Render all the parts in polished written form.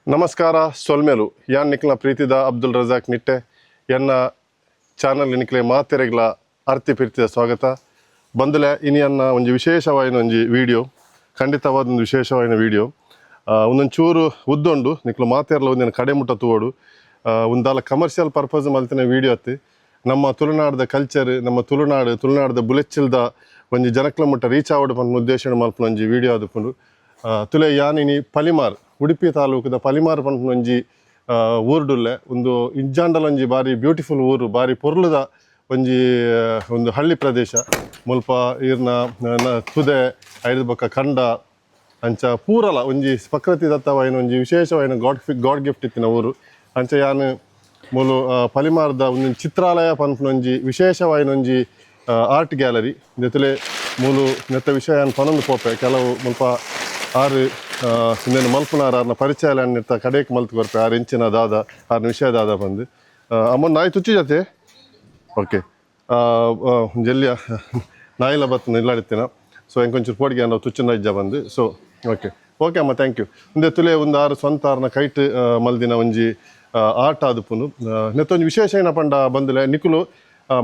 ನಮಸ್ಕಾರ ಸೊಲ್ಮೇಲು ಯಾನ್ ನಿಕ್ಲ ಪ್ರೀತಿದ ಅಬ್ದುಲ್ ರಜಾಕ್ ನಿಟ್ಟೆ ಎನ್ನ ಚಾನಲ್ ನಿಕ್ಲೆ ಮಾತೆರೆಗ್ಲ ಅರ್ತಿ ಪ್ರೀತಿದ ಸ್ವಾಗತ ಬಂದಲೆ ಇನಿಯನ್ನ ಒಂದು ವಿಶೇಷವಾದ ಒಂದು ವಿಡಿಯೋ ಖಂಡಿತವಾದ ಒಂದು ವಿಶೇಷವಾದ ವಿಡಿಯೋ ಒಂದೊಂದು ಚೂರು ಉದ್ದೊಂಡು ನಿಕ್ಲು ಮಾತೆರಲ ಒಂದಿನ ಕಡೆ ಮುಟ್ಟ ತೂಡು ಒಂದಾಲ ಕಮರ್ಷಿಯಲ್ ಪರ್ಪಸ್ ಮಲ್ತಿನ ವಿಡಿಯೋ ಅತ್ತಿ ನಮ್ಮ ತುಳುನಾಡದ ಕಲ್ಚರ್ ನಮ್ಮ ತುಳುನಾಡದ ಬುಲೆಚ್ಚಿಲ್ದ ಒಂದು ಜನಕ್ಲ ಮುಟ್ಟ ರೀಚ್ ಆವಡು ಪಂಡ ಉದ್ದೇಶ ಮಲ್ಪನ ಒಂದು ವಿಡಿಯೋ ಆದುಕೊಂಡು ತುಲೆ ಯಾನಿನಿ ಪಲಿಮಾರ್ ಉಡುಪಿ ತಾಲೂಕದ ಪಲಿಮಾರ್ ಪಂಡ ಒಂಜಿ ಊರುಡುಲ್ಲೆ ಒಂದು ಇಂಜಾಂಡಲ ಒಂಜಿ ಬಾರಿ ಬ್ಯೂಟಿಫುಲ್ ಊರು ಬಾರಿ ಪೊರ್ಲುದ ಒಂದು ಹಳ್ಳಿ ಪ್ರದೇಶ ಮುಲ್ಪ ಇರ್ನ ತುದೆ ಐದು ಬೊಕ್ಕ ಕಂಡ ಅಂಚ ಪೂರಲ ಒಂಜಿ ಪ್ರಕೃತಿ ದತ್ತವಾಯಿನ ಒಂಜಿ ವಿಶೇಷವಾಯಿನ ಗಾಡ್ ಗಿಫ್ಟ್ ಇತ್ತಿನ ಊರು ಅಂಚ ಯಾನು ಮೂಲು ಪಲಿಮಾರ್ದ ಒಂದು ಚಿತ್ರಾಲಯ ಪನ್ಪುನ ಒಂಜಿ ವಿಶೇಷವಾಯಿನ ಒಂಜಿ ಆರ್ಟ್ ಗ್ಯಾಲರಿ ಜೊತೆಲೆ ಮೂಲು ನೆತ್ತ ವಿಷಯ ಪನೊಂದು ಪೋಪೆ ಕೆಲವು ಮುಲ್ಪ ಆರು ಇನ್ನೇನು ಮಲ್ಪುನಾರ ಪರಿಚಯ ನಿರ್ತ ಕಡೆಗೆ ಮಲ್ತು ಕೊರ್ಪೆ ಆರು ಇಂಚಿನ ದಾದ ಆರು ವಿಷಯ ದಾದ ಬಂದು ಅಮ್ಮನ ನಾಯಿ ತುಚ್ಚಿ ಜೊತೆ ಓಕೆ ಜಲ್ಲಿಯ ನಾಯಿಲ ಬತ್ತು ನಿಲ್ಲಾಡಿತ್ತೇನ ಸೊ ಹೆಂಗೊಂಚೂರು ಪೋಡಿಗೆ ನಾವು ತುಚ್ಚಿನ ಇಜ್ಜ ಬಂದು ಸೊ ಓಕೆ ಅಮ್ಮ ಥ್ಯಾಂಕ್ ಯು ಮುಂದೆ ತುಲೆ ಒಂದು ಆರು ಸ್ವಂತ ಆರ್ನ ಕೈಟ್ ಮಲ್ದಿನ ಒಂಜಿ ಆರ್ಟ್ ಆದುಪುನು ನೆತ್ತೊಂದು ವಿಶೇಷ ಏನ ಪಂಡ ಬಂದಲೆ ನಿಕುಲು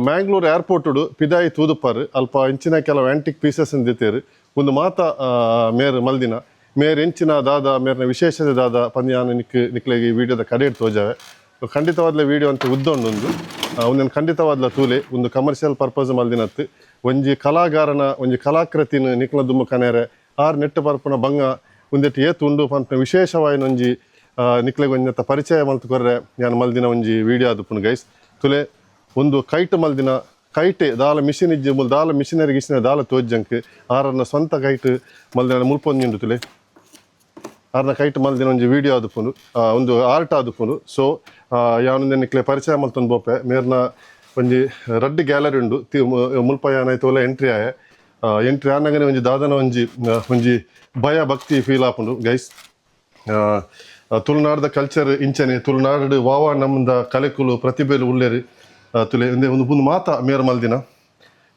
ಮ್ಯಾಂಗ್ಳೂರು ಏರ್ಪೋರ್ಟುಡು ಪಿದಾಯಿ ತೂದುಪ್ಪರು ಅಲ್ಪ ಇಂಚಿನ ಕೆಲವು ಆ್ಯಂಟಿಕ್ ಪೀಸಸ್ ದಿತ್ತೇರು ಒಂದು ಮಾತ ಮೇರ್ ಮಲ್ದಿನ ಮೇರ್ ಎಂಚಿನ ದಾದ ಮೇರ್ನ ವಿಶೇಷತೆ ದಾದ ಪಂದ್ಯಾನ ನಿಕ್ಲೆಗೆ ಈ ವಿಡಿಯೋದ ಕಡೆ ತೋಜಾವೆ ಖಂಡಿತವಾದ್ಲ ವಿಡಿಯೋ ಅಂತ ಉದ್ದೊಂದೊಂದು ಒಂದೊಂದು ಖಂಡಿತವಾದ್ಲ ತೂಲೆ ಒಂದು ಕಮರ್ಷಿಯಲ್ ಪರ್ಪಸ್ ಮಲ್ದಿನತ್ತು ಒಂಜಿ ಕಲಾಗಾರನ ಒಂಜಿ ಕಲಾಕೃತಿನ ನಿಕ್ಲ ದುಮ್ಮ ಕನೇರೆ ಆರು ನೆಟ್ಟು ಪರ್ಪುನ ಬಂಗ ಒಂದೆಟ್ಟು ಏತು ಉಂಡು ಪಂಪಿನ ವಿಶೇಷವಾಯಿನ ಒಂಜಿ ನಿಕ್ಲೆಗೆ ಒಂದೆತ್ತ ಪರಿಚಯ ಮಲ್ತು ಕೊರ್ರೆ ನಾನು ಮಲ್ದಿನ ಒಂಜಿ ವಿಡಿಯೋ ಆದುಪ್ಪುನು ಗೈಸ್ ತುಲೆ ಒಂದು ಕೈಟ್ ಮಲ್ದಿನ ಕೈಟೆ ದಾಲ ಮಿಷಿನ್ ಇಜ್ಜಿ ದಾಲ ಮಿಷಿನರಿ ಗಿಷಿನ ದಾಲ ತೋಜ್ಜಂಕ್ ಆರನ್ನ ಸ್ವಂತ ಕೈಟ್ ಮಲ್ದಿನ ಮುಲ್ಪೊಂದು ತುಲೆ ಆರ್ನ ಕೈಟ್ ಮಲ್ದಿನ ಒಂಜಿ ವಿಡಿಯೋ ಆದುಪ್ಪುನು ಒಂದು ಆರ್ಟ್ ಆದುಪ್ಪುನು ಸೊ ಯಾವೊಂದು ನಿಕ್ಲೆ ಪರಿಚಯ ಮಲ್ತೊಂದು ಬೋಪೆ ಮೇರ್ನ ಒಂಜಿ ರಡ್ಡ್ ಗ್ಯಾಲರಿ ಉಂಡು ಮುಲ್ಪ ಯಾನಾಯ್ತು ಒಲ ಎಂಟ್ರಿ ಆಯೆ ಎಂಟ್ರಿ ಆನಾಗನೆ ಒಂಜಿ ದಾದನ ಒಂಜಿ ಭಯ ಭಕ್ತಿ ಫೀಲ್ ಆಪುಂಡು ಗೈಸ್ ತುಳುನಾಡದ ಕಲ್ಚರ್ ಇಂಚನೆ ತುಳುನಾಡು ವಾವ ನಮ್ಮದ ಕಲೆಕುಲು ಪ್ರತಿಭೆಲು ಉಳ್ಳೇರಿ ತುಲೆ ಒಂದು ಮಾತ ಮೇರ್ ಮಲ್ದಿನ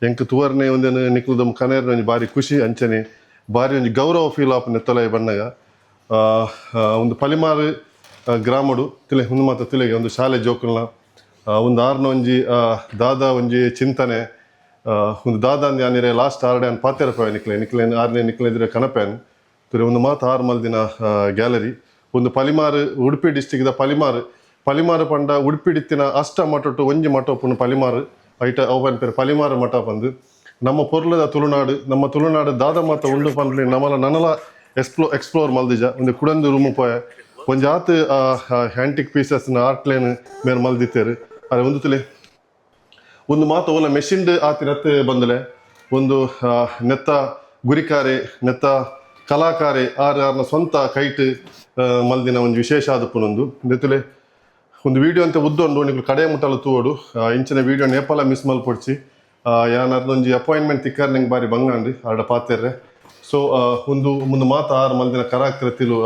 ಎಂಕ್ ತುವರ್ನೆ ಒಂದೇನು ನಿಕ್ಲದ ಕನೇರ್ನ ಒಂಜಿ ಬಾರಿ ಖುಷಿ ಅಂಚನೆ ಬಾರಿ ಒಂಜಿ ಗೌರವ ಫೀಲ್ ಆಪುಂಡು ತೊಲೆ ಬಣ್ಣಗ ಒಂದು ಪಲಿಮಾರು ಗ್ರಾಮಡು ತುಲೆ ಒಂದು ಮಾತ ತುಲೆಗೆ ಒಂದು ಶಾಲೆ ಜೋಕುಲ್ನ ಒಂದು ಆರ್ನ ಒಂಜಿ ದಾದ ಒಂಜಿ ಚಿಂತನೆ ಒಂದು ದಾದ ಅಂದ್ ಯಾನಿರೆ ಲಾಸ್ಟ್ ಆರ್ಡೆ ಅನ್ ಪಾತೆರಪಾಯ ನಿಕ್ಲೇನ್ ಆರ್ನೆ ನಿಕ್ಲೆದ್ರೆ ಕನಪೇನ್ ತುಲೆ ಒಂದು ಮಾತು ಆರು ಮಲ್ದಿನ ಗ್ಯಾಲರಿ ಒಂದು ಪಲಿಮಾರು ಉಡುಪಿ ಡಿಸ್ಟಿಕ್ದ ಪಲಿಮಾರು ಪಂಡ ಉಡುಪಿ ಡಿತ್ತಿನ ಅಷ್ಟ ಮಠ ಟು ಒಂಜಿ ಮಠ ಪುಣ್ಣ ಪಲಿಮಾರು ಐಟ ಅವನ್ ಪೇರು ಪಲಿಮಾರು ಮಠ ಬಂದು ನಮ್ಮ ಪೊರ್ಲದ ತುಳುನಾಡು ದಾದ ಮಾತ ಉಂಡು ಪಂಡ್ಲಿ ನನಲ ಎಕ್ಸ್ಪ್ಲೋರ್ ಮಲ್ದಿಜ ಒಂದು ಕುಡಂದು ರೂಮು ಪೋಯ ಒಂಜಿ ಆತು ಹ್ಯಾಂಟಿಕ್ ಪೀಸಸ್ನ ಆರ್ಟ್ಲೇನ್ ಮೇರೆ ಮಲ್ದಿತ್ತೇರು ಅದೇ ಒಂದು ತುಲೆ ಒಂದು ಮಾತು ಓಲ ಮೆಷಿನ್ಡ್ ಆತಿರತ್ತೆ ಬಂದಲೆ ಒಂದು ನೆತ್ತ ಗುರಿಕಾರೆ ನೆತ್ತ ಕಲಾಕಾರೆ ಆರ್ನ ಸ್ವಂತ ಕೈಟ್ ಮಲ್ದಿನ ಒಂದು ವಿಶೇಷ ಆದುಪ್ಪುನೊಂದು ನೆತ್ತಲೆ ಒಂದು ವಿಡಿಯೋ ಅಂತ ಉದ್ದೊಂಡು ನೀವು ಕಡೆ ಮುಟ್ಟಲು ತೂಡು ಇಂಚಿನ ವಿಡಿಯೋ ನೇಪಾಳ ಮಿಸ್ ಮಲ್ಪೊಡ್ಸಿ ಯಾನರ್ದೊಂಜಿ ಅಪಾಯಿಂಟ್ಮೆಂಟ್ ತಿಕ್ಕಾರ್ ನಂಗೆ ಬಾರಿ ಬಂಗಾಂಡಿ ಆಡ ಪಾತೆರ್ರೆ ಸೊ ಒಂದು ಮಾತು ಆರು ಮಲ್ದಿನ ಕಲಾಕೃತಿಲು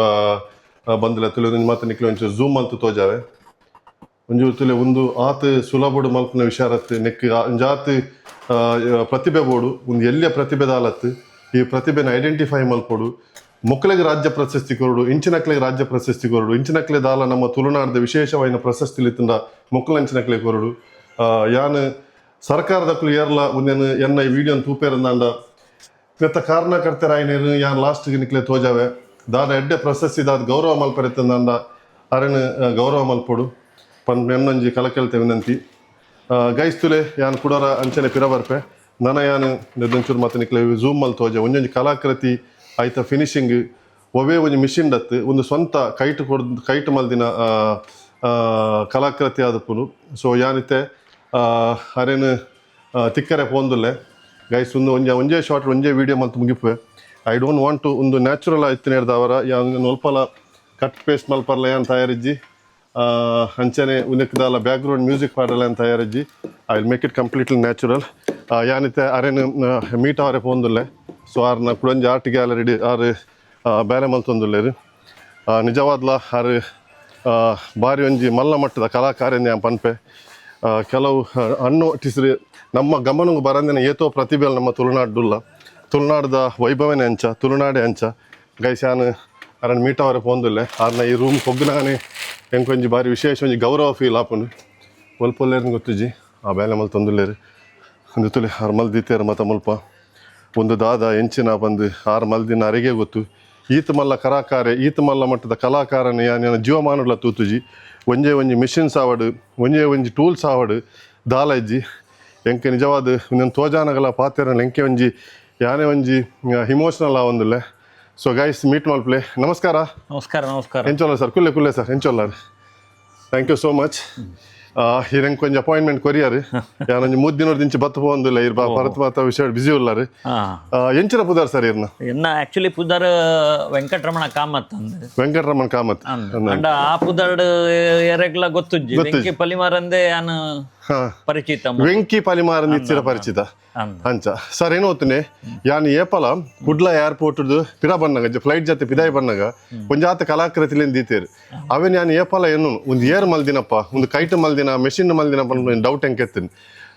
ಬಂದಿಲ್ಲ ತುಲೆ ಒಂದು ಮಾತು ನಿಕ್ಲೆ ಒಂಚೂರು ಝೂಮ್ ಮಲ್ತು ತೋಜಾವೆ ಒಂಚೂರು ತುಲೆ ಒಂದು ಆತು ಸುಲಭಡು ಮಲ್ಪಿನ ವಿಚಾರತ್ತು ನೆಕ್ ಒಂಜಾತು ಪ್ರತಿಭೆ ಬೋಡು ಒಂದು ಎಲ್ಲಿಯ ಪ್ರತಿಭೆ ದಾಲತ್ತು ಈ ಪ್ರತಿಭೆನ ಐಡೆಂಟಿಫೈ ಮಲ್ಪೊಡು ಮೊಕ್ಕಳಿಗೆ ರಾಜ್ಯ ಪ್ರಶಸ್ತಿ ಕೊರಡು ಇಂಚಿನಕ್ಲೆಗೆ ರಾಜ್ಯ ಪ್ರಶಸ್ತಿ ಕೊರಡು ಇಂಚಿನಕ್ಲೆ ದಾಲ ನಮ್ಮ ತುಳುನಾಡದ ವಿಶೇಷವಾದ ಪ್ರಶಸ್ತಿ ಲಿತ್ತಂಡ ಮೊಕ್ಕಲಂಚಿನಕ್ಲೆ ಕೊರಡು ಯಾನು ಸರ್ಕಾರದಕ್ಕೂ ಏರ್ಲ ಒಂದೇನು ಎನ್ನ ಈ ವಿಡಿಯೋನ ತೂಪೇರಂದಾಂಡ ಇವತ್ತ ಕಾರಣಕರ್ತರಾಯಿನೇರು ಯಾನ್ ಲಾಸ್ಟ್ಗೆ ನಿಕ್ಲೆ ತೋಜಾವೆ ದಾದ ಎಡ್ಡೆ ಪ್ರಶಸ್ತಿ ದಾದ ಗೌರವ ಮಲ್ಪರೆತ್ತಂದಾಂಡ ಅರೆನು ಗೌರವ ಮಲ್ಪೊಡು ಎನ್ನೊಂಜಿ ಕಲಕೆಲ್ತೆ ವಿನಂತಿ ಗೈಸ್ ತುಲೆ ಯಾನ್ ಕುಡೋರ ಅಂಚನೆ ಪಿರಬರ್ಪೆ ಯಾನು ಒಂಚೂರು ಮತ್ತೆ ನಿಕ್ಲೆ ಝೂಮ್ ಮಲ್ ತೋಜೆ ಒಂಜೊಂಜಿ ಕಲಾಕೃತಿ ಆಯ್ತ ಫಿನಿಶಿಂಗ್ ಒವೇ ಒಂಜಿ ಮಿಷಿನ್ ಡತ್ತು ಒಂದು ಸ್ವಂತ ಕೈಟ್ ಮಲ್ದಿನ ಕಲಾಕೃತಿ ಆದಪ್ಪುನು ಸೊ ಯಾನಿತ್ತೆ ಅರೇನು ತಿಕ್ಕರೆ ಪೋಂದುಲ್ಲೆ ಗೈಸ್ ಒಂಜೇ ಶಾರ್ಟ್ ಒಂಜೇ ವಿಡಿಯೋ ಮಲ್ತು ಮುಗಿಪುವೆ ಐ ಡೋಂಟ್ ವಾಂಟ್ ಟು ಒಂದು ನ್ಯಾಚುರಲ್ ಆಯ್ತಿನೇರ್ದವರ ಒಲ್ಪಲ ಕಟ್ ಪೇಸ್ಟ್ ಮಲ್ಪರ್ಲ ಏನು ತಯಾರಿಜ್ಜಿ ಅಂಚನೆ ಉನಕ್ದಾಲ ಬ್ಯಾಕ್ಗ್ರೌಂಡ್ ಮ್ಯೂಸಿಕ್ ಪಾಡಲ್ಲ ಏನು ತಯಾರಿಜ್ಜಿ I will make it completely natural ಯಾನಿತ್ತೆ ಅರೇನು ಮೀಟ್ ಅವರೇ ಪೋಂದುಲ್ಲೆ ಸೊ ಆರ್ನ ಕುಡೊಂಜಿ ಆರ್ಟ್ ಗ್ಯಾಲರಿ ಆರು ಬೇರೆ ಮಲ್ತೊಂದುಲ್ಲೇರು ನಿಜವಾದ್ಲ ಆರು ಬಾರಿ ಒಂಜಿ ಮಲ್ಲ ಮಟ್ಟದ ಕಲಾಕಾರ್ಯ ಪನ್ಪೆ ಕೆಲವು ಹಣ್ಣು ಟಿಸ್ರಿ ನಮ್ಮ ಗಮನಕ್ಕೆ ಬರಂದಿನ ಏತೋ ಪ್ರತಿಭೆಯಲ್ಲಿ ನಮ್ಮ ತುಳುನಾಡುಲ್ಲ ತುಳುನಾಡದ ವೈಭವನೇ ಅಂಚ ತುಳುನಾಡೆ ಅಂಚ ಗೈಸ್ ಯಾನು ಅರಣ್ಯ ಮೀಟವರೆ ಪೋಂದುಲ್ಲೆ ಆರ್ನ ಈ ರೂಮ್ ಕೊಗ್ಗಿನಾನೆ ಹೆಂಗೆ ಒಂಜಿ ಬಾರಿ ವಿಶೇಷ ಒಂಜಿ ಗೌರವ ಫೀಲ್ ಆಪುಂಡು ಒಲ್ಪೊಲ್ಲೇರು ಗೊತ್ತುಜಿ ಆ ಬೇಲೆ ಮಲ್ ತೊಂದುಲ್ಲೇರು ಒಂದು ತುಲೆ ಆರು ಮಲ್ದಿತ್ತೇರು ಮತ ಮುಲ್ಪ ಒಂದು ದಾದ ಎಂಚಿನ ಬಂದು ಆರು ಮಲ್ದಿನ ಅರೆಗೆ ಗೊತ್ತು ಈತ ಮಲ್ಲ ಕಲಾಕಾರ ಈತ ಮಲ್ಲ ಮಟ್ಟದ ಕಲಾಕಾರನ ಯಾನ ಜೀವಮಾನಗಳ ತೂತುಜಿ ಒಂಜಿ ಮಿಷಿನ್ಸ್ ಆವಡು ಒಂಜಿ ಟೂಲ್ಸ್ ಆವಡು ದಾಲ ಇಜ್ಜಿ ಎಂಕೆ ನಿಜವಾದ ಇನ್ನೊಂದು ತೋಜಾನಗಳ ಪಾತ್ರೆ ಎಂಕೆ ಒಂಜಿ ಯಾನೇ ಒಂಜಿ ಇಮೋಷನಲ್ ಆವೊಂದುಲ್ಲೆ ಸೊ ಗೈಸ್ ಮೀಟ್ ಮಲ್ಪ್ಲೆ ನಮಸ್ಕಾರ ಎಂಚೋಲ್ಲ ಸರ್ ಕುಲ್ಲೆ ಸರ್ ಎಂಚೋಲ್ಲ ಥ್ಯಾಂಕ್ ಯು ಸೋ ಮಚ್ ಇರಂಗೆ ಕೊಂಚ ಅಪಾಯಿಂಟ್ಮೆಂಟ್ ಕೊರಿಯಾರು ಯಾನೊಂದು 3 ದಿನದ ದಿಂಚಿ ಬತ್ತು ಹೋಂದಿಲ್ಲ ಇರ್ ಭರತ್ ಮಾತ ವಿಷಯ ಬಿಸಿ ಉಲ್ಲಾರು ಎಂಚಿನ ಪುದಾರ್ ಸರ್ ಇರ್ನ ಎನ್ನ ಆಕ್ಚುಲಿ ಪುದಾರ್ ವೆಂಕಟರಮಣ ಕಾಮತ್ ಅಂಡ ಆ ಪುದಾರ್ಡ್ ಎರೆಗ್ಲ ಗೊತ್ತುಜ್ಜಿ ವೆಂಕಿ ಪಲಿಮಾರಂದೆ ಯಾನು ಪರಿಚಿತ ವೆಂಕಿ ಪಲಿಮಾರನ್ ಇಚ್ಚಿರ ಪರಿಚಿತ ಅಂಚ ಸರ್ ಏನು ಓದ್ತೀನಿ ಯಾನ್ ಏಪಲ ಕುಡ್ಲ ಏರ್ಪೋರ್ಟ್ ಪಿರ ಬನ್ನಗ ಫ್ಲೈಟ್ ಜೊತೆ ಪಿದಾಯಿ ಬನ್ನಗ ಒಂಜಾತ ಕಲಾಕೃತಿಲಿಂದ ದೀತೇರು ಅವೇನ್ ಯಾನ್ ಏಪಲ ಏನು ಒಂದು ಏರ್ ಮಲ್ದಿನಪ್ಪ ಒಂದು ಕೈಟ್ ಮಲ್ದಿನ ಮೆಷಿನ್ ಮಲ್ದಿನ ಡೌಟ್ ಹೆಂಗೆ ಎತ್ತೀನಿ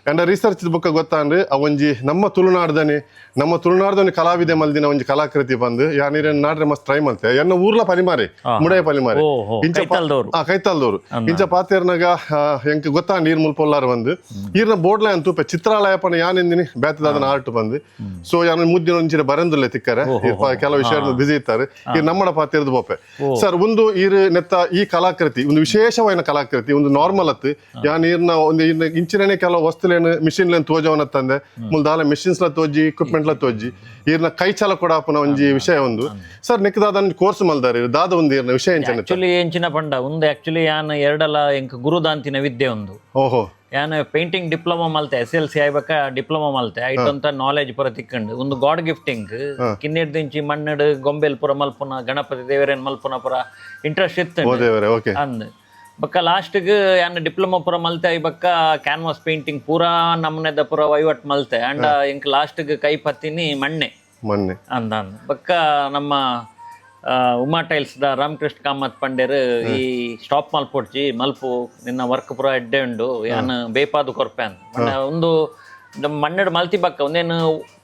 ಅಂಡ ರಿಸರ್ಚ್ ಬುಕ್ಕ ಗೊತ್ತಾಂದ್ರೆ ಅವಂಜಿ ನಮ್ಮ ತುಳುನಾಡ್ದನೆ ಕಲಾವಿದೆ ಮಲ್ದಿನ ಒಂಜಿ ಕಲಾಕೃತಿ ಬಂದು ಯಾನಿರ ನಾಡ್ರೆ ಮಸ್ತ್ ಟ್ರೈ ಮಾಡ್ತೆ ಎನ್ನ ಊರ್ಲ ಪಲಿಮಾರಿ ಮುಡೇ ಪಲಿಮಾರಿ ಕೈತಾಲ್ದವ್ರು ಇಂಚ ಪಾತೇರ್ನಾಗ ಎಂಕ್ ಗೊತ್ತಾ ನೀರ್ ಮುಲ್ಪೊಲ್ಲಾರು ಬಂದು ಈರ್ನ ಬೋಡ್ಲ ಅಂತ ಚಿತ್ರಾಲಯ ಪನ ಯಾನೆಂದಿನಿ ಬೇತದಾದನ ಆರ್ಟ್ ಬಂದು ಸೊ ಯಾನ 3 ದಿನ ಒಂಚಿನ ಬರಂದುಲ್ಲೆ ತಿಕ್ಕರೆ ಕೆಲವು ವಿಷಯ ಬಿಸಿ ಇರ್ತಾರೆ ಈ ನಮ್ಮಡ ಪಾತೇರ್ದು ಬೋಪೆ ಸರ್ ಒಂದು ಈರ್ ನೆತ್ತ ಈ ಕಲಾಕೃತಿ ಒಂದು ವಿಶೇಷವಾದ ಕಲಾಕೃತಿ ಒಂದು ನಾರ್ಮಲ್ ಅತ್ತು ಯಾನ್ ಈರ್ನ ಒಂದು ಇಂಚಿನೇ ಕೆಲವು ವಸ್ತು ಮಿಷಿನ್ ಲೇನ್ ತೋಜವನ ತಂದೆ ಮುಲ್ದಾಲ ಮಿಷಿನ್ಸ್ ಲ ತೋಜಿ ಇಕ್ವಿಪ್ಮೆಂಟ್ ಲ ತೋಜಿ ಈರ್ನ ಕೈ ಚಾಲ ಕೊಡಾಪನ ಒಂಜಿ ವಿಷಯ ಒಂದು ಸರ್ ನೆಕ್ದಾದ ಕೋರ್ಸ್ ಮಲ್ದಾರಿ ದಾದ ಒಂದು ಈರ್ನ ವಿಷಯ ಆಕ್ಚುಲಿ ಎಂಚಿನ ಪಂಡ ಒಂದು ಆಕ್ಚುಲಿ ಯಾನ್ ಎರಡಲ ಎಂಕ್ ಗುರುದಾಂತಿನ ವಿದ್ಯೆ ಒಂದು ಓಹೋ ಯಾನ್ ಪೇಂಟಿಂಗ್ ಡಿಪ್ಲೊಮಾ ಮಲ್ತೆ SLC ಆಯ್ಬೇಕ ಡಿಪ್ಲೊಮಾ ಮಲ್ತೆ ಐಟಂತ ನಾಲೆಜ್ ಪುರ ತಿಕ್ಕಂಡು ಒಂದು ಗಾಡ್ ಗಿಫ್ಟಿಂಗ್ ಕಿನ್ನೆಡ್ ದಿಂಚಿ ಮಣ್ಣಡ್ ಗೊಂಬೆಲ್ ಪುರ ಮಲ್ಪುನ ಗಣಪತಿ ದೇವರೇನ್ ಮಲ್ಪುನ ಪುರ ಇಂಟ್ರೆಸ್ಟ್ ಇತ್ತು ಅಂದ್ ಬಕ್ಕ ಲಾಸ್ಟ್ಗೆ ಯಾನ್ ಡಿಪ್ಲೊಮಾ ಪುರ ಮಲ್ತೆ ಬಕ್ಕ ಕ್ಯಾನ್ವಾಸ್ ಪೇಂಟಿಂಗ್ ಪೂರಾ ನಮ್ಮನೆದ ಪುರ ವಹಿವಾಟ್ ಮಲ್ತೆ ಅಂಡ ಇಂಕ್ ಲಾಸ್ಟ್ಗೆ ಕೈ ಪತ್ತಿನಿ ಮಣ್ಣೆ ಅಂದ ಬಕ್ಕ ನಮ್ಮ ಉಮಾ ಟೈಲ್ಸ್ ದ ರಾಮಕೃಷ್ಣ ಕಾಮತ್ ಪಂಡೇರ್ ಈ ಸ್ಟಾಪ್ ಮಲ್ಪೊಡ್ಚಿ ಮಲ್ಪು ನಿನ್ನ ವರ್ಕ್ ಪುರ ಎಡ್ಡೆ ಉಂಡು ಯಾನ್ ಬೇಪಾದು ಕೊರ್ಪೆ ಅಂತ ಒಂದು ಮಣ್ಣೆಡ್ ಮಲ್ತಿ ಬಕ್ಕ ಒಂದೇನು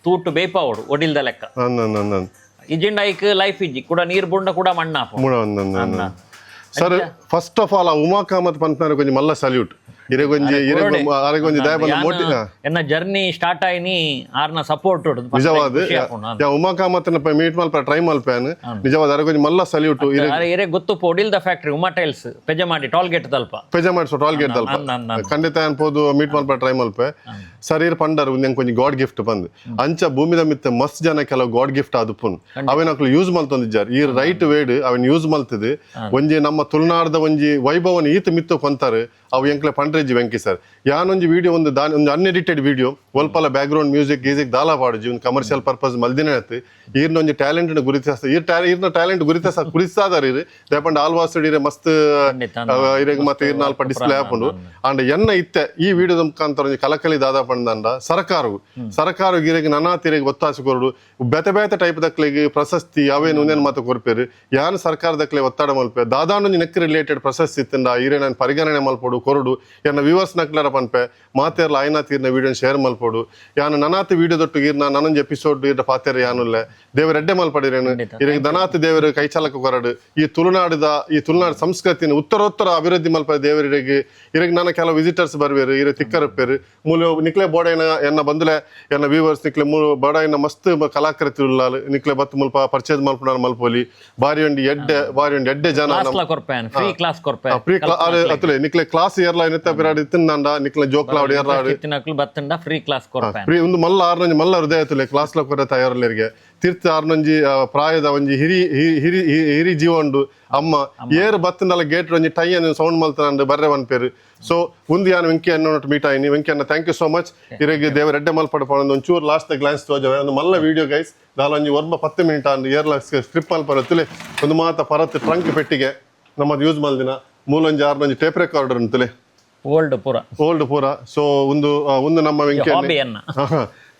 ತೂಟು ಬೇಪಾವಡು ಒಡಿಲ್ದ ಲೆಕ್ಕ ಇಜಿಂಡ ಐಕ್ ಲೈಫ್ ಇಜ್ಜಿ ಕೂಡ ನೀರ್ ಬುಂಡ ಕೂಡ ಮಣ್ಣ sir first of all Uma Kamath ಪಂತನ ಕೊಂಚ ಮಲ್ಲ ಸಲ್ಯೂಟ್ ಎನ್ನ ಜರ್ನಿ ಸ್ಟಾರ್ಟ್ ಆಯ್ನಿ ಆರ್ನ ಸಪೋರ್ಟ್ ನಿಜವಾದ ಉಮಾ ಕಾಮತ್ನ ಮೀಟ್ ಮಲ್ಪ ಟ್ರೈ ಮಲ್ಪೇನ್ ನಿಜವಾದ ಅರಗೊಂಜಿ ಮಲ್ಲ ಸಲ್ಯೂಟ್ ಇರೆ ಗೊತ್ತು ಪೊಡಿಲ್ದ ಫ್ಯಾಕ್ಟರಿ ಉಮಾ ಟೈಲ್ಸ್ ಪೆಜ ಮಾಡಿ ಟೋಲ್ ಗೇಟ್ ತಲ್ಪ ಖಂಡಿತ ಅನ್ಬೋದು ಮೀಟ್ ಮಲ್ಪ ಟ್ರೈ ಮಲ್ಪೆ ಸರೀರ್ ಪಂಡರ್ ಒಂದ್ ಕೊಂಚ ಗಾಡ್ ಗಿಫ್ಟ್ ಬಂದ್ ಅಂಚ ಭೂಮಿದ ಮಿತ್ತ ಮಸ್ತ್ ಜನ ಕೆಲವು ಗಾಡ್ ಗಿಫ್ಟ್ ಆದುಪುನ್ ಅವೇನಕ್ಲು ಯೂಸ್ ಮಲ್ತೊಂದಿಜ್ಜಾರ್ ಈ ರೈಟ್ ವೇಡ್ ಅವನ್ ಯೂಸ್ ಮಲ್ತದೆ ಒಂಜಿ ನಮ್ಮ ತುಳುನಾಡ್ದ ಒಂಜಿ ವೈಭವನ ಈತ ಮಿತ್ತು ಕೊಂತಾರೆ ಅವು ಎಂಕ್ಲೆ ಪಂಡ್ರೆಜ್ಜಿ ವೆಂಕಿ ಸರ್ ಯಾನೊಂಜಿ ವಿಡಿಯೋ ಒಂದು unedited video ಒಲ್ಪಲ back ground music ದಾಲ ಪಾಡುಜಿ ಒಂದು ಕಮರ್ಷಿಯಲ್ ಪರ್ಪಸ್ ಮಲ್ದಿನ ಈರ್ನ ಒಂಜಿ ಟ್ಯಾಲೆಂಟ್ ಗುರಿತಿಸ್ತ ಈರ್ನ ಟ್ಯಾಲೆಂಟ್ ಗುರಿತಿಸ್ತಾದಾರ ದೇಪಂಡ ಆಲ್ವಾಸ್ ಇರೆ ಮಸ್ತ್ ಇರೆಗ್ ಮತ್ತೆ ಈರ್ನ ಅಲ್ಪ ಡಿಸ್ಪ್ಲೇ ಹಾಕೊಂಡು ಅಂಡ್ ಎನ್ನ ಇತ್ತೆ ಈ ವಿಡಿಯೋದ ಮುಖಾಂತರ ಒಂಜಿ ಕಲಕಲಿ ದಾದ ಪಂಡ ಸರ್ಕಾರವು ಇರೆಗ್ ನನ್ನಾ ತಿರೆಗ್ ಒತ್ತಾಸ ಕೊರಡು ಬೇತೆ ಟೈಪ್ ದಕ್ಲೆಗ್ ಪ್ರಶಸ್ತಿ ಅವೇನು ಒಂದೇನು ಮಾತು ಕೊರ್ಪೇರು ಯಾನ್ ಸರ್ಕಾರ ದಕ್ಲೆ ಒತ್ತಡ ಮಲ್ಪೆ ದಾದಾನೊಂಜಿ ನೆಕ್ ರಿಲೇಟೆಡ್ ಪ್ರಶಸ್ತಿ ಇತ್ತಂಡ ಈರೆ ನಾನು ಪರಿಗಣನೆ ಮಲ್ಪೋಡು ಕೊರಡು ಎನ್ನ ವ್ಯೂವರ್ಸ್ ನಕ್ಲರ ಪನ್ಪೆ ಮಾತೇರ್ಲ ಆಯ್ನಾತ್ ಈರ್ನ ವಿಡಿಯೋನ ಶೇರ್ ಮಲ್ಪೋಡು ಯಾನು ನನಾತ್ ವಿಡಿಯೋ ದೊಟ್ಟು ಈರ್ನ ನನೊಂಜಿ ಎಪಿಸೋಡ್ ಇರ್ನ ಪಾತೇರ ಯಾನುಲ್ಲೆ ದೇವರ ಎಡ್ಡೆ ಮಲ್ಪಡಿರೇನು ಇರೆಗ್ ದನಾತ್ ದೇವರು ಕೈಚಾಲಕ ಕೊರಡು ಈ ತುಳುನಾಡು ಸಂಸ್ಕೃತಿನ ಉತ್ತರೋತ್ತರ ಅಭಿವೃದ್ಧಿ ಮಲ್ಪ ದೇವರಿಗೆ ಇರೆಗ್ ನನ್ನ ಕೆಲವು ವಿಸಿಟರ್ಸ್ ಬರ್ವೇರು ಇರೆ ತಿಕ್ಕರಪ್ಪೇರು ಮೂಲ ನಿಕ್ಲೆ ಬೋಡೈನ ಎನ್ನ ಬಂದುಲೆ ಎನ್ನ ವ್ಯೂವರ್ಸ್ ನಿಕ್ಲೆ ಮೂಲ ಬೋಡೈನ ಮಸ್ತ್ ಕಲಾಕೃತಿ ಉಳ್ಳಾಲು ನಿಕ್ಲೆ ಬತ್ತು ಮುಲ್ಪ ಪರ್ಚೇಸ್ ಮಲ್ಪುನಾರ್ ಮಲ್ಪೋಲಿ ಬಾರಿ ಒಂಡಿ ಎಡ್ಡೆ ಜನ ಫ್ರೀ ಅತುಲೆ ನಿಕ್ಲೆ ಕ್ಲಾಸ್ ಏರ್ಲೈನ್ ಎತ್ತ ಬಿರಾಡಿ ತಿನ್ನಂಡ ನಿಕ್ಲೆ ಜೋಕ್ಲಾವಡಿ ಏರ್ಲಾಡಿ ಬತ್ತಂಡ ಫ್ರೀ ಕ್ಲಾಸ್ ಫ್ರೀ ಒಂದು ಮಲ್ಲ ಆರ್ನೊಂಜಿ ಮಲ್ಲ ಹೃದಯ ತುಲೆ ಕ್ಲಾಸ್ ಲ ಕೊರೆ ತಯಾರಲ್ಲಿರಿಗೆ ತೀರ್ಥ ಆರ್ನೊಂಜಿ ಪ್ರಾಯದ ಒಂಜಿ ಹಿರಿ ಜೀವ ಉಂಡು ಅಮ್ಮ ಏರ್ ಬತ್ತಂದಲ್ಲ ಗೇಟ್ ಒಂಜಿ ಟೈ ಅನ್ನು ಸೌಂಡ್ ಮಲ್ತನಂಡು ಬರ್ರೆ ಪೇರು ಸೊ ಒಂದು ಯಾನು ವೆಂಕಿ ಅನ್ನ ಮೀಟ್ ಆಯ್ನಿ ವೆಂಕಿ ಅನ್ನ ಥ್ಯಾಂಕ್ ಯು ಸೋ ಮಚ್ ಇರೆಗೆ ದೇವರ ಎಡ್ಡೆ ಮಲ್ಪಡ ಒಂದು ಒಂಚೂರು ಲಾಸ್ಟ್ ಗ್ಲಾನ್ಸ್ ತೋಜವೆ ಒಂದು ಮಲ್ಲ ವಿಡಿಯೋ ಗೈಸ್ ದಾಲೊಂಜಿ 10 ಮಿನಿಟ್ ಅಂದು ಏರ್ಲ ಸ್ಟ್ರಿಪ್ ಮಲ್ಪರ ತುಲೆ ಒಂದು ಮಾತ ಪರತ್ ಟ್ರಂಕ್ ಪೆಟ್ಟಿಗೆ ನಮ್ಮದು ಯೂಸ್ ಮಲ್ದಿನ ಮೂಲೊಂಜಿ ಆರ್ನೊಂಜಿ ಟೇಪ್ ರೆಕಾರ್ಡರ್ ಅಂತಲೇ ಓಲ್ಡ್ ಪೂರ ಸೊ ಒಂದು ನಮ್ಮ ವೆಂಕಿ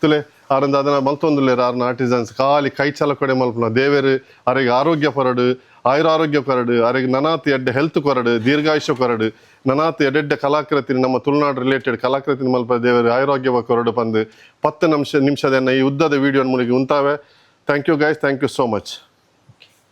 ತುಲೆ ಆರಂದ ಅದನ್ನ ಮಲ್ತೊಂದುಲ್ಲೇರ ಆರ್ನ ಆರ್ಟಿಸನ್ಸ್ ಖಾಲಿ ಕೈ ಚಾಲ ಕೊಡೆ ಮಲ್ಪನ ದೇವೇರು ಅರೆಗೆ ಆರೋಗ್ಯ ಕೊರಡು ಆಯುರಾರೋಗ್ಯ ಕೊರಡು ಅರೆಗೆ ನನಾತ್ ಎಡ್ಡೆ ಹೆಲ್ತ್ ಕೊರಡು ದೀರ್ಘಾಯುಷ್ಯ ಕೊರಡು ನನಾತ್ ಎಡ್ಡೆ ಕಲಾಕೃತಿ ನಮ್ಮ ತುಳುನಾಡು ರಿಲೇಟೆಡ್ ಕಲಾಕೃತಿ ಮಲ್ಪ ದೇವರು ಆಯುರಾಗ್ಯ ಕೊರಡು ಬಂದು 10 ನಿಮಿಷದ ಈ ಉದ್ದದ ವಿಡಿಯೋ ಮುನಿಗೆ ಉಂಟಾವೆ thank you guys thank you so much